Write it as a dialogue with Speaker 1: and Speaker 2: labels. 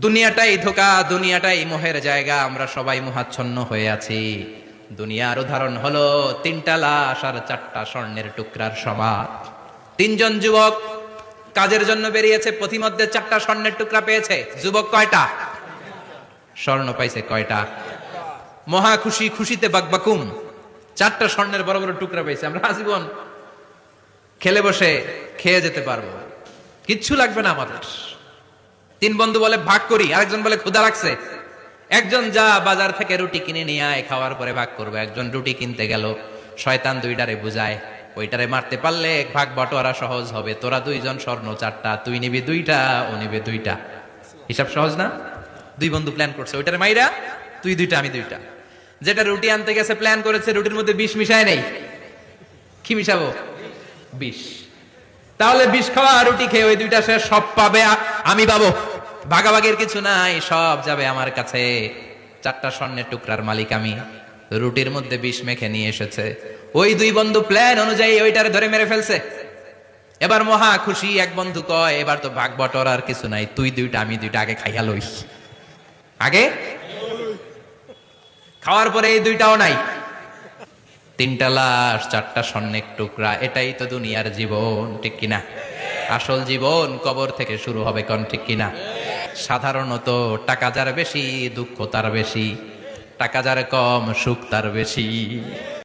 Speaker 1: দুনিয়াটাই ধোঁকা, দুনিয়াটাই মোহের জায়গা, আমরা সবাই মোহাচ্ছন্ন হয়ে আছি। দুনিয়ার উদাহরণ হলো 3টা লাশ আর 4টা স্বর্ণের টুকরার সমান। 3জন যুবক কাজের জন্য বেরিয়েছে, পথিমধ্যে 4টা স্বর্ণের টুকরা পেয়েছে। যুবক কয়টা? স্বর্ণ পাইছে কয়টা? মহা খুশি, খুশিতে বাকবাকুম। 4টা স্বর্ণের বড় বড় টুকরা পেয়েছে। আমরা আজীবন খেলে বসে খেয়ে যেতে পারবো, কিচ্ছু লাগবে না আমাদের। 3 বন্ধু বলে ভাগ করি, আরেকজন বলে ক্ষুধা লাগছে। একজন যা বাজার থেকে রুটি কিনে নিয়ে আয়, খাওয়ার পরে ভাগ করবো। একজন রুটি কিনতে গেল, শয়তান 2টারে বুঝায়, ওইটারে মারতে পারলে ভাগ বাটোয়ারা সহজ হবে। তোরা 2জন স্বর্ণ 4টা, তুই নিবি 2টা, ও নিবে 2টা। হিসাব সহজ না? 2 বন্ধু প্ল্যান করছে, ওইটারে মাইরা তুই 2টা আমি 2টা। যেটা রুটি আনতে গেছে প্ল্যান করেছে রুটির মধ্যে বিষ মিশায় নেই। কি মিশাবো? বিষ। তাহলে বিষ খাওয়া রুটি খেয়ে ওই 2টা সে সব পাবে, আমি পাবো। ভাগাভাগির কিছু নাই, সব যাবে আমার কাছে। 4টা স্বর্ণের টুকরার মালিক আমি। রুটির মধ্যে বিষ মেখে নিয়ে এসেছে। ওই 2 বন্ধু প্ল্যান অনুযায়ী ওইটারে ধরে মেরে ফেলছে। এবার মহা খুশি। এক বন্ধু কয়, এবার তো ভাগ বটর আর কিছু নাই, তুই 2টা আমি 2টা, আগে খাইয়া লই। আগে খাওয়ার পরে এই 2টাও নাই। 3টা লাশ, 4টা স্বর্ণের টুকরা, এটাই তো দুনিয়ার জীবন, ঠিক কিনা? আসল জীবন কবর থেকে শুরু হবে, কোন ঠিক কিনা? সাধারণত টাকা যার বেশি, দুঃখ তার বেশি। টাকা যার কম, সুখ তার বেশি।